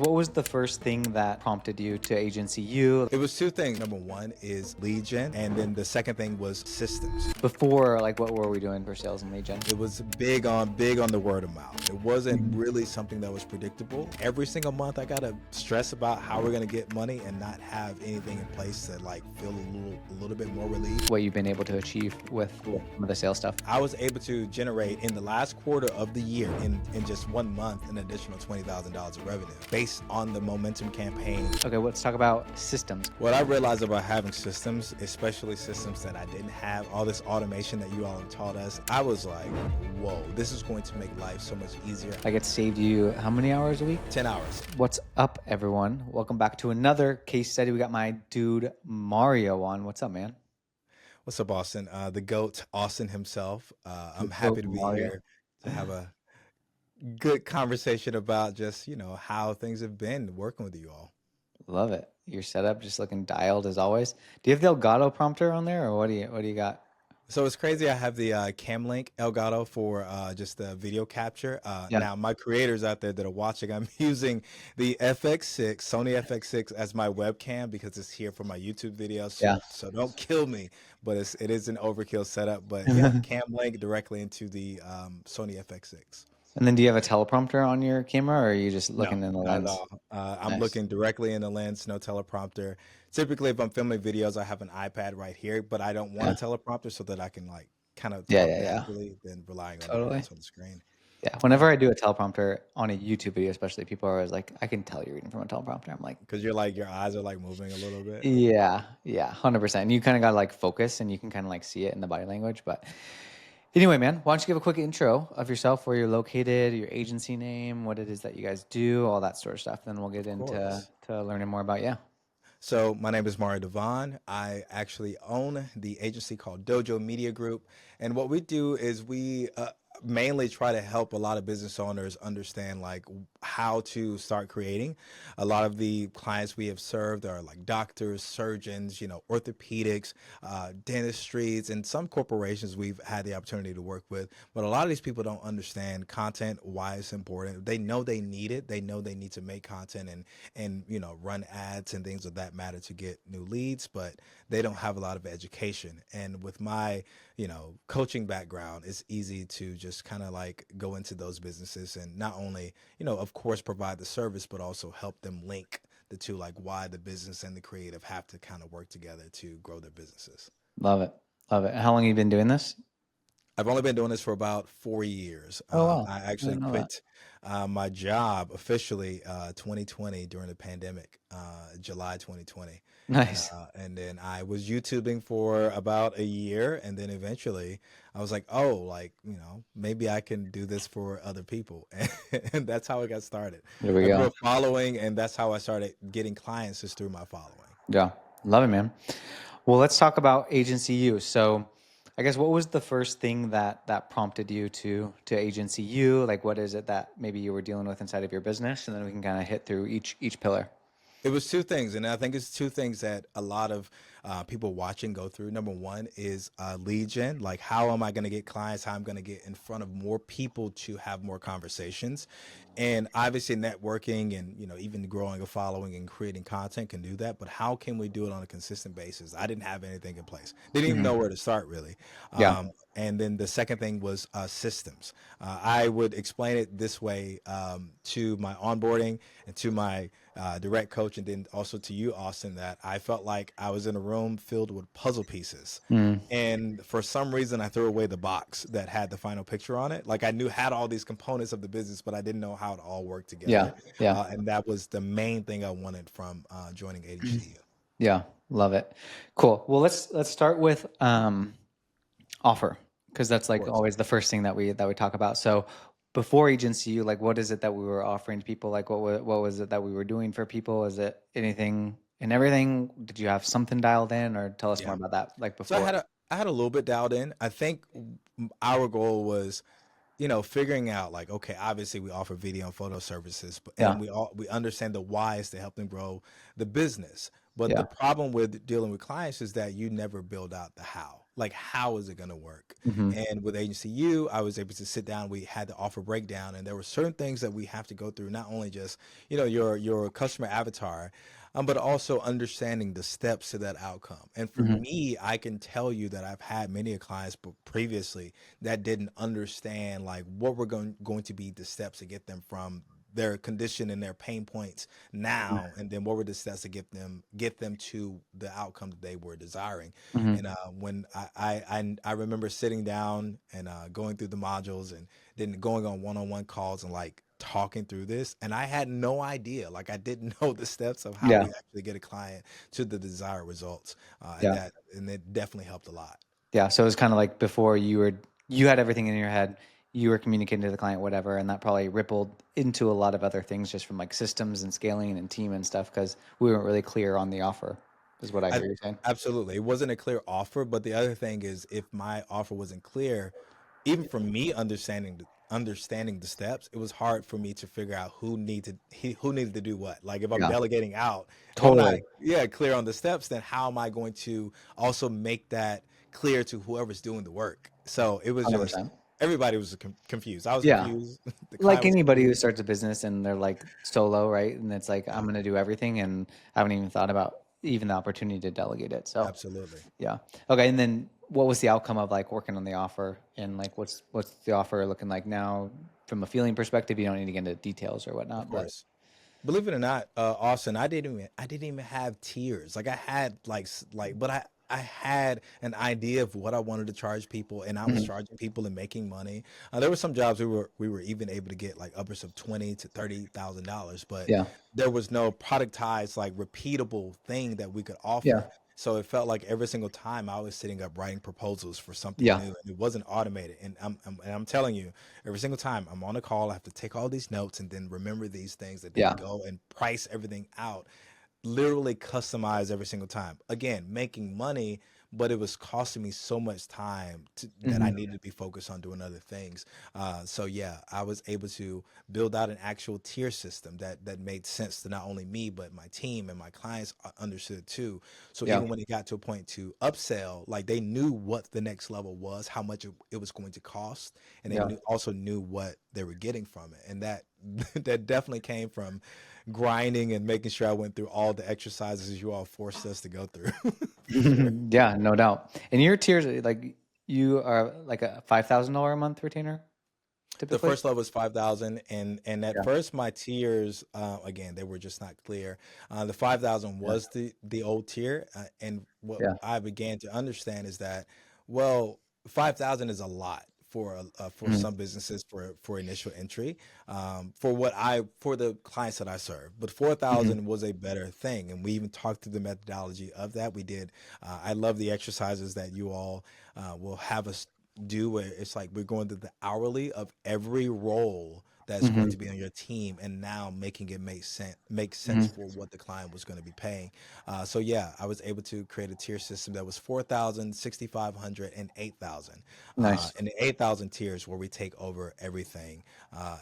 What was the first thing that prompted you to agency you? It was two things. Number one is lead gen, and then the second thing was systems. Before, like, what were we doing for sales and lead gen? It was big on the word of mouth. It wasn't Mhm. really something that was predictable. Every single month, I gotta stress about how we're gonna get money and not have anything in place to like feel a little bit more relieved. What you've been able to achieve with some of the sales stuff. I was able to generate in the last quarter of the year, in just 1 month, an additional $20,000 of revenue based on the momentum campaign. Okay, let's talk about systems. What I realized about having systems, especially systems that I didn't have, all this automation that you all have taught us, I was like, whoa, this is going to make life so much easier. Like, it saved you how many hours a week? 10 hours. What's up, everyone? Welcome back to another case study. We got my dude Mario on. What's up, man? What's up, Austin? The GOAT, Austin himself. I'm Go happy to be Mario. here to have a good conversation about just, how things have been working with you all. Love it. Your setup just looking dialed as always. Do you have the Elgato prompter on there, or what do you got? So it's crazy. I have the Camlink Elgato for just the video capture. Yeah. Now, my creators out there that are watching, I'm using the FX6, Sony FX6 as my webcam because it's here for my YouTube videos. Yeah. So don't kill me, but it is an overkill setup. But yeah, Camlink directly into the Sony FX6. And then do you have a teleprompter on your camera, or are you just No, looking in the not at lens? all. I'm Nice. looking directly in the lens, no teleprompter. Typically, if I'm filming videos, I have an iPad right here, but I don't want Yeah. a teleprompter so that I can like kind of Yeah, talk yeah, yeah. naturally than relying on the Totally. words on the screen. Yeah. Yeah, Whenever I do a teleprompter on a YouTube video, especially, people are always like, I can tell you're reading from a teleprompter. I'm like, because you're like your eyes are like moving a little bit. yeah, yeah, 100%. And you kind of got to like focus and you can kind of like see it in the body language. But anyway, man, why don't you give a quick intro of yourself, where you're located, your agency name, what it is that you guys do, all that sort of stuff. Then we'll get Of into course. learning more about you. So my name is Mario Devon. I actually own the agency called Dojo Media Group, and what we do is we mainly try to help a lot of business owners understand like how to start creating. A lot of the clients we have served are like doctors, surgeons, orthopedics, dentistries, and some corporations we've had the opportunity to work with. But a lot of these people don't understand content, why it's important. They know they need it. They know they need to make content and run ads and things of that matter to get new leads, but they don't have a lot of education. And with my coaching background, it's easy to just kind of like go into those businesses and not only of course provide the service, but also help them link the two, like why the business and the creative have to kind of work together to grow their businesses. Love it. Love it. How long have you been doing this? I've only been doing this for about 4 years. Oh, wow. I I actually didn't know that. quit my job officially 2020 during the pandemic, July 2020. Nice. And then I was YouTubing for about a year. And then eventually I was like, oh, like, maybe I can do this for other people. And that's how it got started. There we I grew go. a following, and that's how I started getting clients is through my following. Yeah. Love it, man. Well, let's talk about agency you. So I guess what was the first thing that prompted you to agency you? Like, what is it that maybe you were dealing with inside of your business? And then we can kind of hit through each pillar. It was two things, and I think it's two things that a lot of people watching go through. Number one is lead gen, like how am I going to get clients? How I'm going to get in front of more people to have more conversations, and obviously networking and even growing a following and creating content can do that. But how can we do it on a consistent basis? I didn't have anything in place. Didn't even Hmm. know where to start really. Yeah. And then the second thing was systems. I would explain it this way to my onboarding and to my direct coach, and then also to you, Austin, that I felt like I was in a room filled with puzzle pieces. Mm. And for some reason, I threw away the box that had the final picture on it. Like I knew had all these components of the business, but I didn't know how it all worked Yeah. together. Yeah. And that was the main thing I wanted from joining HCU. Yeah. Love it. Cool. Well, let's start with offer, because that's Of like course. always the first thing that we talk about. So before agency you, like, what is it that we were offering to people? Like, what was it that we were doing for people? Is it anything and everything? Did you have something dialed in, or tell us more Yeah. about that, like, So I before? had a little bit dialed in. I think our goal was figuring out like, okay, obviously we offer video and photo services, but Yeah. and we understand the whys to help them grow the business. But the Yeah. problem with dealing with clients is that you never build out the how. like how is it going to work? Hmm. And with Agency U, I was able to sit down. We had the offer breakdown, and there were certain things that we have to go through. Not only just your customer avatar, but also understanding the steps to that outcome. And for Hmm. me, I can tell you that I've had many clients previously that didn't understand like what were going to be the steps to get them from their condition and their pain points now, and then what were the steps to get them to the outcome that they were desiring. Hmm. And when I remember sitting down and going through the modules and then going on one-on-one calls and like talking through this, and I had no idea, like I didn't know the steps of how Yeah. we actually get a client to the desired results, and Yeah. it definitely helped a lot. Yeah. So it was kind of like before you had everything in your head, you were communicating to the client, whatever, and that probably rippled into a lot of other things just from like systems and scaling and team and stuff because we weren't really clear on the offer, is what I I, hear you saying. Absolutely. It wasn't a clear offer, but the other thing is if my offer wasn't clear, even for me understanding the steps, it was hard for me to figure out who needed to do what. Like if I'm Yeah. delegating out, if I'm not Totally. clear on the steps, then how am I going to also make that clear to whoever's doing the work? So it was just 100%. everybody was confused. I was Yeah. confused. The Like client was anybody who confused. starts a business and they're like solo, right? And it's like, I'm Yeah, going to do everything and I haven't even thought about even the opportunity to delegate it. So, absolutely. yeah. Okay. And then what was the outcome of like working on the offer and like what's the offer looking like now from a feeling perspective? You don't need to get into details or Of whatnot, but course. Believe it or not, Austin, I didn't even have tiers. Like I had but I had an idea of what I wanted to charge people, and I was Mhm. charging people and making money. There were some jobs we were even able to get like upwards of $20,000 to $30,000, but Yeah. there was no productized like repeatable thing that we could Yeah. offer. So it felt like every single time I was sitting up writing proposals for something Yeah. new, and it wasn't automated. And I'm telling you, every single time I'm on a call, I have to take all these notes and then remember these things and then Yeah. go and price everything out, literally customize every single time. Again, making money, but it was costing me so much time that I Hmm. needed to be focused on doing other things. So yeah, I was able to build out an actual tier system that made sense to not only me but my team and my clients understood too. So Yeah. even when it got to a point to upsell, like they knew what the next level was, how much it was going to cost, and they Yeah. also knew what they were getting from it, and that that definitely came from grinding and making sure I went through all the exercises you all forced us to go through. For sure. Yeah, no doubt. And your tiers, like you are like a $5,000 a month retainer The typically? first level was 5,000, and at Yeah. first my tiers, again, they were just not clear. The 5,000 Yeah. was the old tier, and what Yeah. I began to understand is that, well, 5,000 is a lot for Mhm. some businesses for initial entry, for the clients that I serve. But Mhm. 4,000 was a better thing, and we even talked through the methodology of that. We did. I love the exercises that you all will have us do, where it's like we're going through the hourly of every role that's going Mhm. to be on your team, and now making it make sense Mhm. for what the client was going to be paying. So yeah, I was able to create a tier system that was 4,000, 6,500, and 8,000. Nice. And the 8,000 tiers where we take over everything.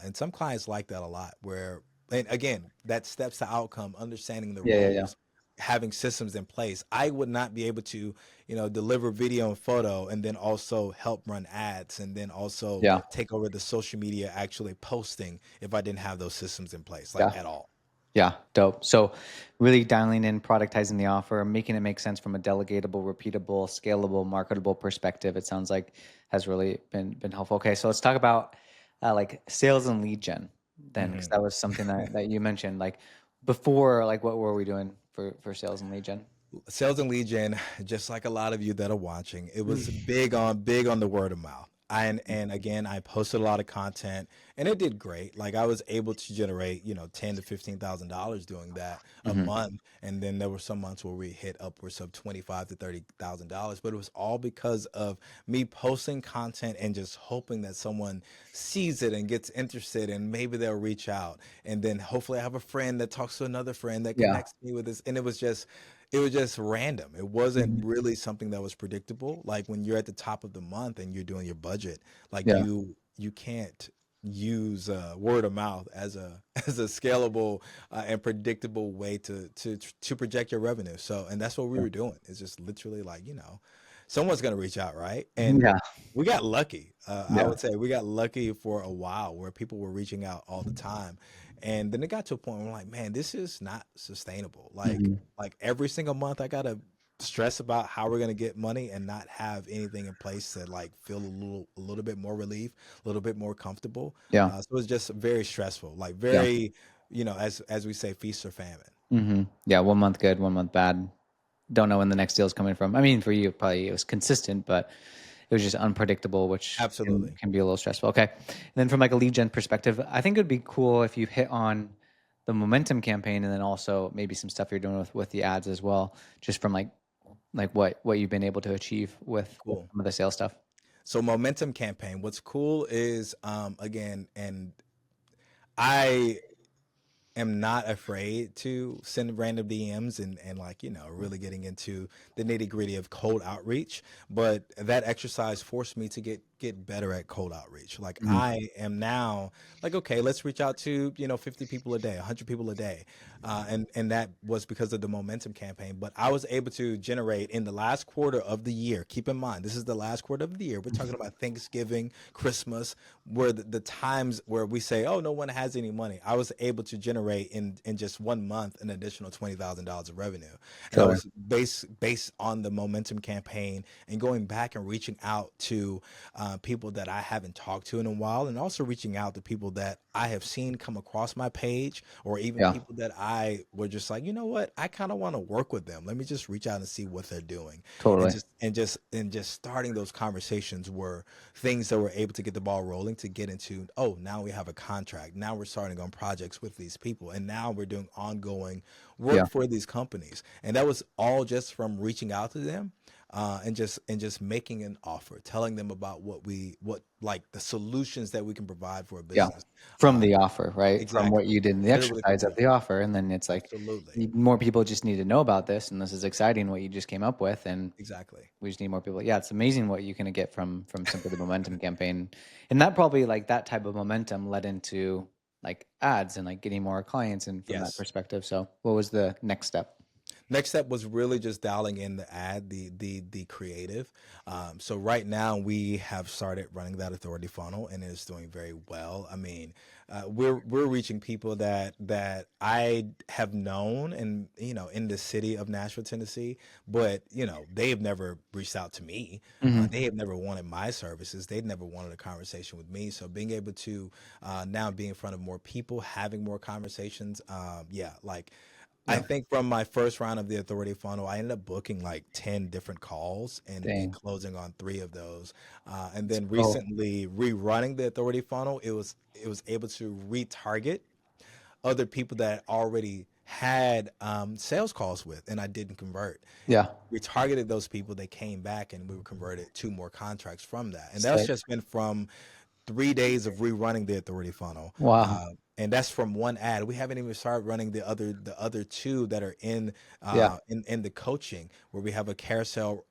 And some clients like that a lot, where, and again, that steps to outcome, understanding the Yeah, yeah, yeah. roles, having systems in place. I would not be able to, deliver video and photo and then also help run ads and then also Yeah. take over the social media actually posting if I didn't have those systems in place, like Yeah. at all. Yeah, dope. So really dialing in, productizing the offer, making it make sense from a delegatable, repeatable, scalable, marketable perspective, it sounds like has really been helpful. Okay, so let's talk about like sales and lead gen then, because Mhm. that was something that you mentioned. Like before, like what were we doing for sales and lead gen? Sales and lead gen, just like a lot of you that are watching, it was Mm. big on the word of mouth. And again, I posted a lot of content, and it did great. Like I was able to generate, ten to $15,000 doing that a Mm-hmm. month, and then there were some months where we hit upwards of 25 to $30,000. But it was all because of me posting content and just hoping that someone sees it and gets interested, and maybe they'll reach out, and then hopefully I have a friend that talks to another friend that Yeah. connects me with this, and it was just random. It wasn't Hmm. really something that was predictable. Like when you're at the top of the month and you're doing your budget, like Yeah. you can't use word of mouth as a as a scalable and predictable way to project your revenue. So, and that's what we were doing. It's just literally like, someone's going to reach out, right? And Yeah. we got lucky. I Yeah. would say we got lucky for a while where people were reaching out all the time. And then it got to a point where I'm like, man, this is not sustainable. Hmm. Like every single month I gotta stress about how we're gonna get money and not have anything in place to like feel a little bit more relief, a little bit more comfortable. Yeah. So it's just very stressful, like Yeah. very, as we say, feast or famine. Yeah. 1 month good, 1 month bad. Don't know when the next deal is coming from. I mean, for you, probably it was consistent, but it was just unpredictable, which Absolutely. can be a little stressful. Okay. And then from like a lead gen perspective, I think it would be cool if you hit on the momentum campaign and then also maybe some stuff you're doing with the ads as well, just from like what you've been able to achieve with Cool. some of the sales stuff. So momentum campaign. What's cool is again, and I am not afraid to send random DMs and like, really getting into the nitty gritty of cold outreach. But that exercise forced me to get better at cold outreach. Like Mhm. I am now like, okay, let's reach out to, 50 people a day, 100 people a day. And that was because of the momentum campaign. But I was able to generate in the last quarter of the year. Keep in mind, this is the last quarter of the year. We're talking about Thanksgiving, Christmas, where the times where we say, oh, no one has any money. I was able to generate in just 1 month an additional $20,000 of revenue. And that Killer. was based on the momentum campaign and going back and reaching out to people that I haven't talked to in a while, and also reaching out to people that I have seen come across my page, or even Yeah. people that I were just like, you know what, I kind of want to work with them. Let me just reach out and see what they're doing, and Totally. just starting those conversations were things that were able to get the ball rolling to get into. Oh, now we have a contract. Now we're starting on projects with these people, and now we're doing ongoing Yeah. work for these companies, and that was all just from reaching out to them and just making an offer, telling them about what like the solutions that we can provide for a Yeah. business. From Uh, the offer, right? From what exactly, you did in the literally from exercise the of the offer. offer. And then it's like Absolutely, more people just need to know about this. And this is exciting what you just came up with. And exactly. we just need more people. Yeah, it's amazing what you can get from simply the momentum campaign. And that probably like that type of momentum led into like ads and like getting more clients and from that Yes. perspective. So what was the next step? Next step was really just dialing in the ad, the creative. So right now we have started running that authority funnel, and it's doing very well. I mean, we're reaching people that I have known, and in the city of Nashville, Tennessee, but they have never reached out to me. Hmm. They have never wanted my services. They've never wanted a conversation with me. So being able to now be in front of more people, having more conversations, yeah, like. I Yeah. think from my first round of the authority funnel, I ended up booking like 10 different calls and Dang. closing on three of those. And Let's then go. recently rerunning the authority funnel, it was able to retarget other people that already had sales calls with, and I didn't convert. Yeah. We targeted those people, they came back, and we were converted two more contracts from that. And that's Sick. just been from 3 days of rerunning the authority funnel. Wow. And that's from one ad. We haven't even started running the other two that are Yeah. in the coaching, where we have a carousel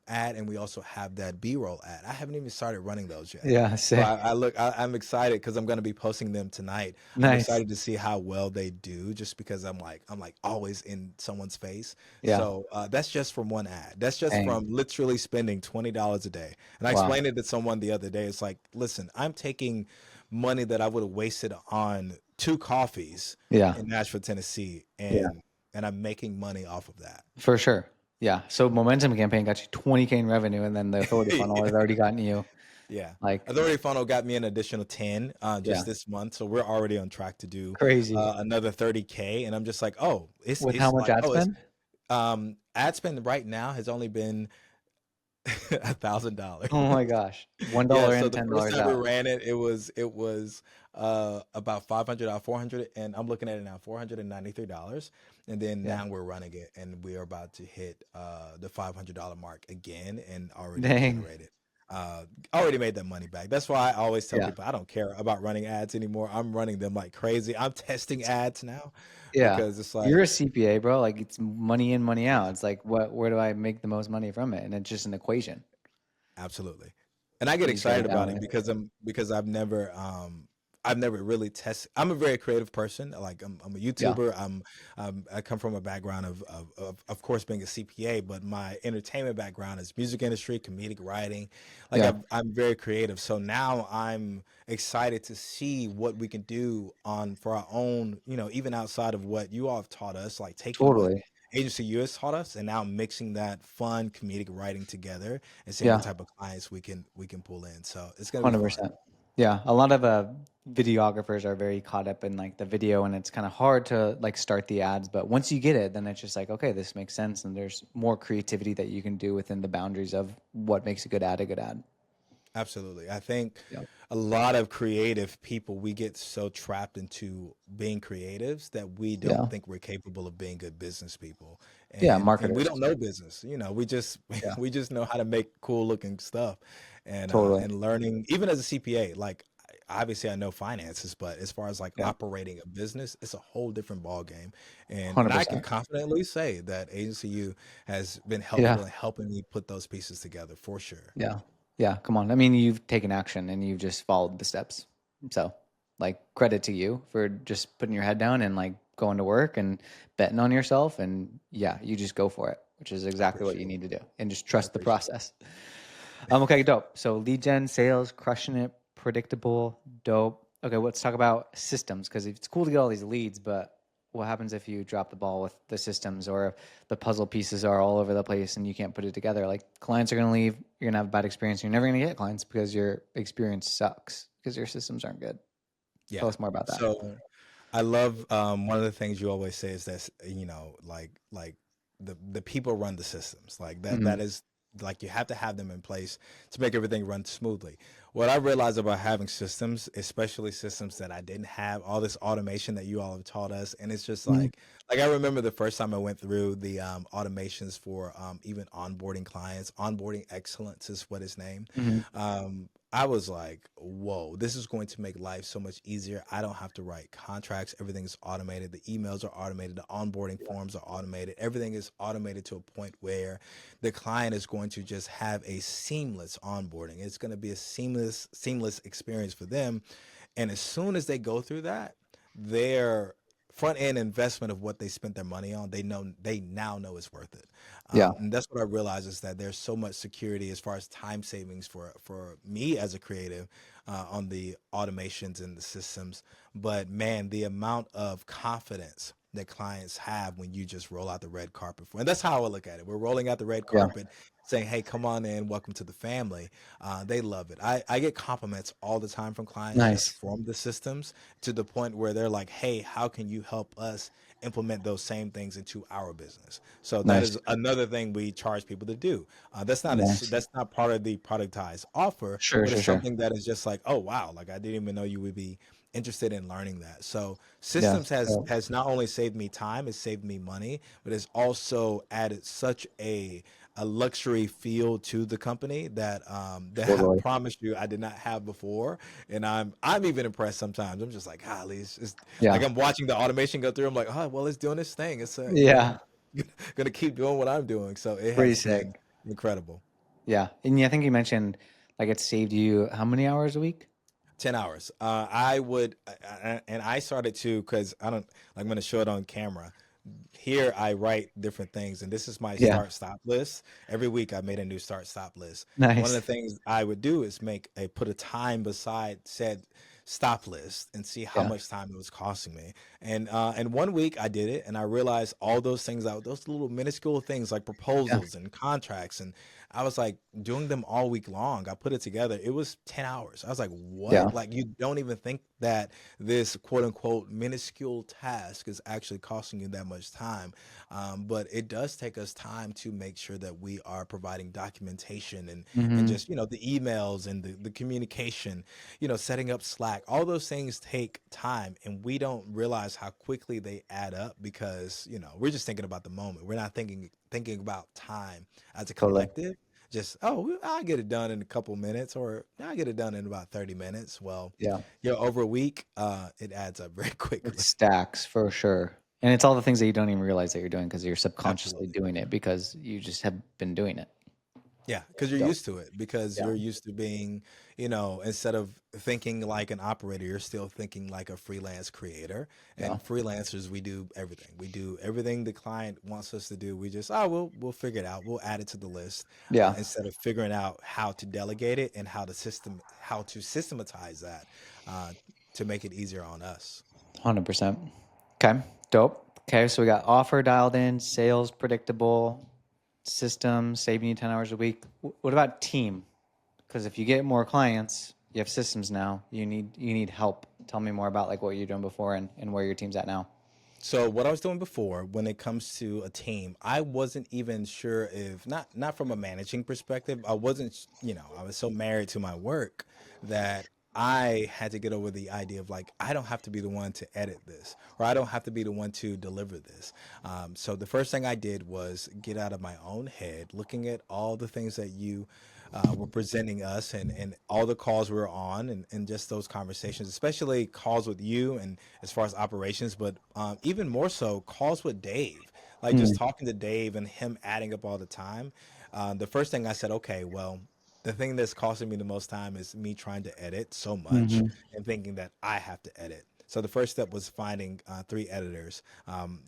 ad, and we also have that B-roll ad. I haven't even started running those yet. Yeah. So Sick. I'm excited because I'm going to be posting them tonight. I'm Nice. excited to see how well they do, just because I'm like always in someone's face. Yeah. So that's just from one ad. That's just Dang. from literally spending $20 a day. And I Wow. explained it to someone the other day. It's like, listen, I'm taking money that I would have wasted on two coffees Yeah. in Nashville, Tennessee, Yeah. and I'm making money off of that. For sure. Yeah. So momentum campaign got you 20K in revenue, and then the authority funnel has already gotten you Yeah. like, Authority Funnel got me an additional 10 yeah, just this month. So we're already on track to do crazy. another 30K. And I'm just like, oh, it's With how it's much like, ad oh, it's spend? ad spend right now has only been $1,000. Oh my gosh. $1 Yeah, so in, the first $10 time we out. ran it, it was about 500 out 400, and I'm looking at it now, $493. And then Yeah. now we're running it, and we are about to hit the $500 mark again, and already Dang. generated already made that money back. That's why I always tell Yeah. people I don't care about running ads anymore. I'm running them like crazy. I'm testing ads now Yeah. because it's You're a like, CPA, bro. Like it's money in, money out. yeah, It's like where do I make the most money from it? And it's just an equation. absolutely. And I get You just gotta excited about dial it in. because I've never I've never really tested. I'm a very creative person. Like I'm a Yeah. YouTuber. I come from a background of course being a CPA, but my entertainment background is music industry, comedic writing. Like Yeah. I'm very creative. So now I'm excited to see what we can do on for our own. Even outside of what you all have taught us, like taking what Totally. Agency US taught us, and now mixing that fun comedic writing together and seeing what Yeah. type of clients we can pull in. So it's gonna be fun. 100%. Yeah, a lot of videographers are very caught up in like the video, and it's kind of hard to like start the ads. But once you get it, then it's just like, okay, this makes sense, and there's more creativity that you can do within the boundaries of what makes a good ad a good ad. Absolutely. I think Yeah, a lot of creative people, we get so trapped into being creatives that we yeah, don't think we're capable of being good business people. yeah. And we Marketers. don't know business. We just Yeah, we just know how to make cool looking stuff. totally. And learning even as a CPA, like obviously I know finances, but as far as like Yeah, operating a business, it's a whole different ball game. And I can 100%. confidently say that Agency U has been Yeah, helpful in helping me put those pieces together for sure. yeah, yeah. Come on. I mean, you've taken action and you've just followed the steps. So, like, credit to you for just putting your head down and like going to work and betting on yourself. And yeah, you just go for it, which is I exactly what you appreciate need it. to do, and just I trust the appreciate process. Okay, dope. So lead gen, sales, crushing it, predictable, dope. Okay, let's talk about systems because it's cool to get all these leads, but what happens if you drop the ball with the systems or if the puzzle pieces are all over the place and you can't put it together? Like clients are going to leave, you're going to have a bad experience. You're never going to get clients because your experience sucks because your systems aren't good. Tell Yeah. us more about that. So I love one of the things you always say is that like the people run the systems. Like that Hmm. is like you have to have them in place to make everything run smoothly. What I realized about having systems, especially systems that I didn't have, all this automation that you all have taught us, and it's just Hmm. like I remember the first time I went through the automations for even onboarding clients, onboarding excellence is what it's named. Hmm. I was like, whoa, this is going to make life so much easier. I don't have to write contracts. Everything is automated. The emails are automated. The onboarding forms are automated. Everything is automated to a point where the client is going to just have a seamless onboarding. It's going to be a seamless experience for them. And as soon as they go through that, their front end investment of what they spent their money on, they now know it's worth it. Yeah. And that's what I realized is that there's so much security as far as time savings for me as a creative on the automations and the systems. But man, the amount of confidence that clients have when you just roll out the red carpet for, and that's how I look at it. We're rolling out the red Yeah. carpet, saying, "Hey, come on in, welcome to the family." They love it. I get compliments all the time from clients just Nice. from the systems to the point where they're like, "Hey, how can you help us implement those same things into our business?" So that Nice. is another thing we charge people to do. Nice. That's not part of the productized offer, Sure, but sure, it's sure. something that is just like, oh wow, like I didn't even know you would be interested in learning that. So Yeah. systems has not only saved me time, it's saved me money, but it's also added such a luxury feel to the company that I Totally. promise you I did not have before. And I'm even impressed sometimes. I'm just like, golly, it's just like Yeah. I'm watching the automation go through. I'm like, oh well, it's doing this thing. It's Yeah. gonna keep doing what I'm doing. So it Pretty has sick. been incredible. Yeah. And yeah, I think you mentioned like it saved you how many hours a week? 10 hours. I would, and I started to, because I don't, like, I'm going to show it on camera. Here, I write different things, and this is my Yeah. start stop list. Every week, I made a new start stop list. One of the Nice. things I would do is put a time beside said stop list and see how Yeah. much time it was costing me. And one week I did it, and I realized all those things out, those little minuscule things like Yeah. proposals and contracts, and I was like doing them all week long. I put it together. It was 10 hours. I was like, Yeah. what? Like, you don't even think that this quote unquote minuscule task is actually costing you that much time. But it does take us time to make sure that we are providing documentation and Hmm. just, the emails and the communication, setting up Slack. All those things take time, and we don't realize how quickly they add up because, we're just thinking about the moment. We're not thinking about time as a Totally. collective. Just, oh, I'll get it done in a couple minutes, or I'll get it done in about 30 minutes. Well, Yeah. over a week, it adds up very It quickly. stacks for sure. And it's all the things that you don't even realize that you're doing because you're subconsciously Absolutely. doing it because you just have been doing it. Yeah, because you're Dope. used to it, because Yeah. you're used to being, instead of thinking like an operator, you're still thinking like a freelance creator. Yeah. And freelancers, we do everything. We do everything the client wants us to do. We just, we'll figure it out. We'll add it to the list, Yeah. instead of figuring out how to delegate it and how to systematize that, uh, to make it easier on us. 100%. Okay. Dope. Okay. So we got offer dialed in, sales predictable, systems saving you 10 hours a week. What about team? Because if you get more clients, you have systems now. You need help. Tell me more about like what you're doing before and where your team's at now. So what I was doing before, when it comes to a team, I wasn't even sure if, not from a managing perspective, I wasn't, I was so married to my work that I had to get over the idea of like, I don't have to be the one to edit this, or I don't have to be the one to deliver this. So the first thing I did was get out of my own head, looking at all the things that you were presenting us, and all the calls we were on, and just those conversations, especially calls with you and as far as operations, but even more so calls with Dave, like just Mm, talking to Dave and him adding up all the time. The first thing I said, okay, well, the thing that's costing me the most time is me trying to edit so much hmm and thinking that I have to edit. So the first step was finding three editors,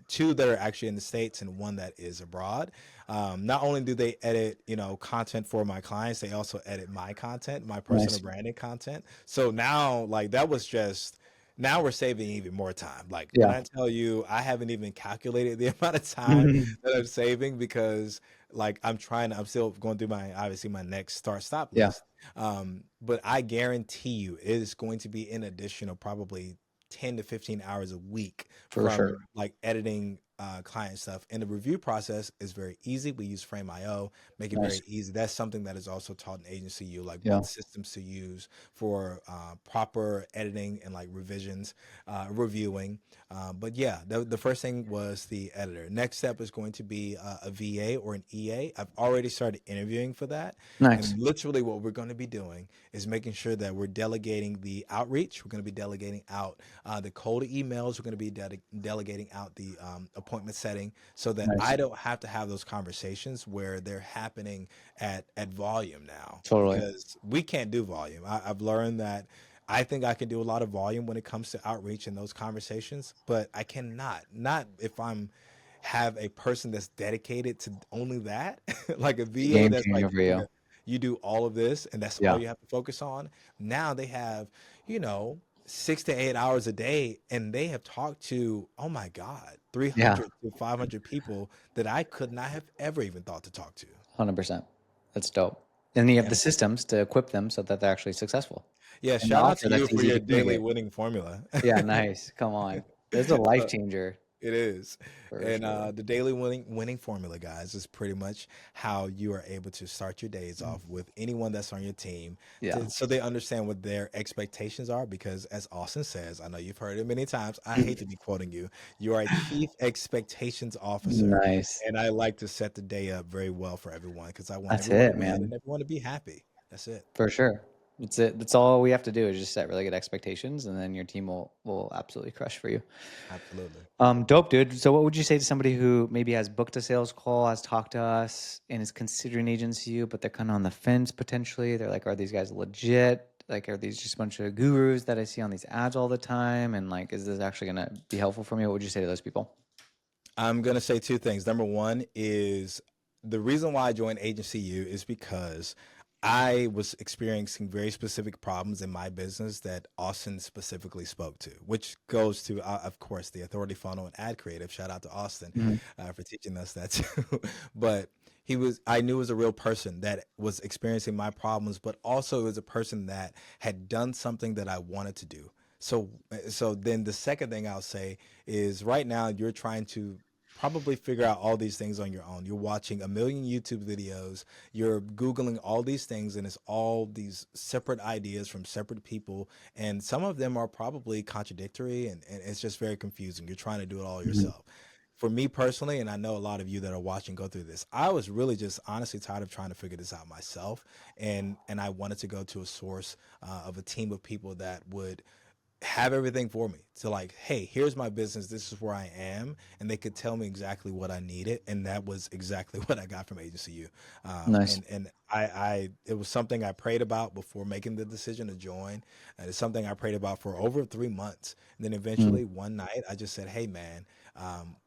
two that are actually in the States and one that is abroad. Not only do they edit, content for my clients, they also edit my content, my personal Nice. branding content. So now, like, that was just, now we're saving even more time. Like, when Yeah. I tell you, I haven't even calculated the amount of time Mhm. that I'm saving, because like I'm still going through obviously my next start stop Yeah. list. But I guarantee you it is going to be an additional probably 10 to 15 hours a week For from sure. like editing client stuff. And the review process is very easy. We use Frame.io, make it Nice. very easy. That's something that is also taught in Agency U, like Yeah. what systems to use for proper editing and like revisions, reviewing. But yeah, the first thing was the editor. Next step is going to be a VA or an EA. I've already started interviewing for that. Nice. And literally what we're going to be doing is making sure that we're delegating the outreach. We're going to be delegating out the cold emails. We're going to be delegating out the appointment setting, so that Nice. I don't have to have those conversations where they're happening at volume now, Totally. because we can't do volume. I've learned that I think I can do a lot of volume when it comes to outreach and those conversations, but I cannot, not if I'm have a person that's dedicated to only that, like a It's a VA game that's like, changer for you. you do all of this and that's all Yeah. you have to focus on. Now they have, you know, 6 to 8 hours a day, and they have talked to, oh my God, Yeah. 300 to 500 people that I could not have ever even thought to talk to. 100%. That's dope. And you have the And systems to equip them so that they're actually successful. yeah, And the shout out offer to you that's for easy your to daily communicate. winning formula. Yeah, nice. Come on. It's a life So, changer it is. for And sure. the daily winning formula, guys, is pretty much how you are able to start your days Mm. off with anyone that's on your team, Yeah. so they understand what their expectations are. Because as Austin says, I know you've heard it many times. I hate to be quoting you. You are a chief expectations officer. Nice. And I like to set the day up very well for everyone, because I want That's everyone to it, win man. and everyone to be happy. That's it. For sure. That's it. That's all we have to do is just set really good expectations and then your team will absolutely crush for you. Absolutely. Dope, dude. So what would you say to somebody who maybe has booked a sales call, has talked to us, and is considering agency you, but they're kind of on the fence potentially? They're like, are these guys legit? Like, are these just a bunch of gurus that I see on these ads all the time? And like, is this actually gonna be helpful for me? What would you say to those people? I'm going to say two things. Number one is, the reason why I joined Agency U is because I was experiencing very specific problems in my business that Austin specifically spoke to, which goes to, of course, the Authority Funnel and Ad Creative. Shout out to Austin Mhm. for teaching us that too. But I knew, was a real person that was experiencing my problems, but also was a person that had done something that I wanted to do. So then the second thing I'll say is, right now you're trying to probably figure out all these things on your own. You're watching a million YouTube videos, you're Googling all these things, and it's all these separate ideas from separate people. And some of them are probably contradictory, and it's just very confusing. You're trying to do it all Mhm. yourself. For me personally, and I know a lot of you that are watching go through this, I was really just honestly tired of trying to figure this out myself. And I wanted to go to a source of a team of people that would have everything for me to like, hey, here's my business, this is where I am, and they could tell me exactly what I needed, and that was exactly what I got from Agency U. Nice. And it was something I prayed about before making the decision to join, and it's something I prayed about for over 3 months, and then Mm, eventually one night I just said, hey man,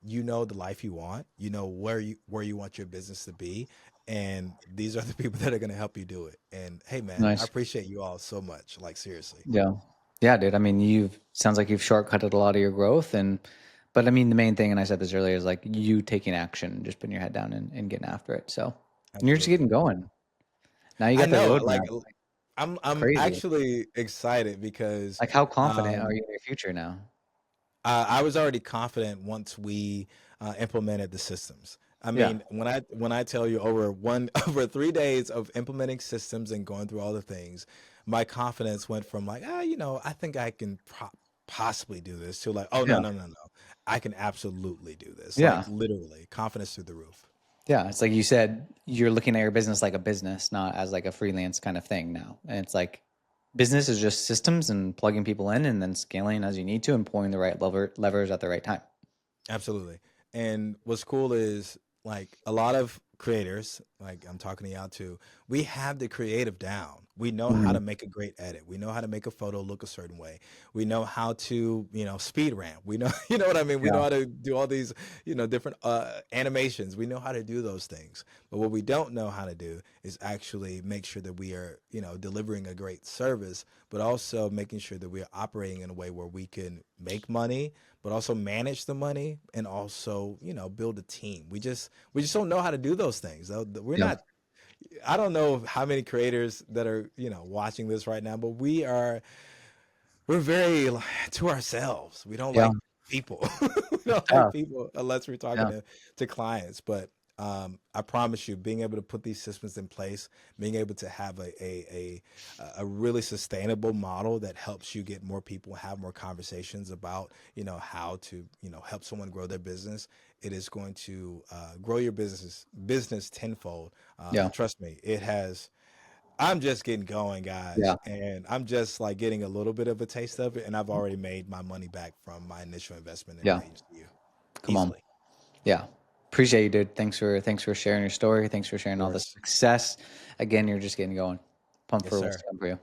you know the life you want, you know where you want your business to be, and these are the people that are going to help you do it. And hey man, I nice. appreciate you all so much, like seriously. Yeah. Yeah, dude. I mean, you've sounds like you've shortcutted a lot of your growth but I mean the main thing, and I said this earlier, is like you taking action, just putting your head down and getting after it. So and you're just Absolutely. getting going. Now you I got the know, like roadmap. I'm Crazy. actually excited because Like how confident are um you in your future now? I was already confident once we implemented the systems. I Yeah. mean, when I tell you over one over 3 days of implementing systems and going through all the things, my confidence went from like, I think I can possibly do this to like, oh no, Yeah. no, no, no, I can absolutely do this. Like Yeah. literally, confidence through the roof. Yeah. It's like you said, you're looking at your business like a business, not as like a freelance kind of thing now. And it's like business is just systems and plugging people in and then scaling as you need to and pulling the right levers at the right time. Absolutely. And what's cool is like a lot of creators, like I'm talking to y'all too, we have the creative down. We know how Mhm. to make a great edit. We know how to make a photo look a certain way. We know how to, speed ramp. We know, you know what I mean? We know Yeah. how to do all these, different animations. We know how to do those things. But what we don't know how to do is actually make sure that we are, delivering a great service, but also making sure that we are operating in a way where we can make money, but also manage the money and also, build a team. We just don't know how to do those things. We're Yeah. not I don't know how many creators that are, watching this right now, but we're very to ourselves. We don't Yeah. like people. We It's don't like tough. people unless we're talking Yeah. to clients. But I promise you, being able to put these systems in place, being able to have a really sustainable model that helps you get more people, have more conversations about, how to, help someone grow their business. It is going to grow your business tenfold. Yeah. And trust me, it has. I'm just getting going, guys, Yeah. and I'm just like getting a little bit of a taste of it, and I've already made my money back from my initial investment in Yeah. HCU Come on. easily. Yeah. Appreciate you, dude. Thanks for sharing your story. Thanks for Of sharing all the course. success. Again, you're just getting going. Pumped Yes, for what's sir. to come for you.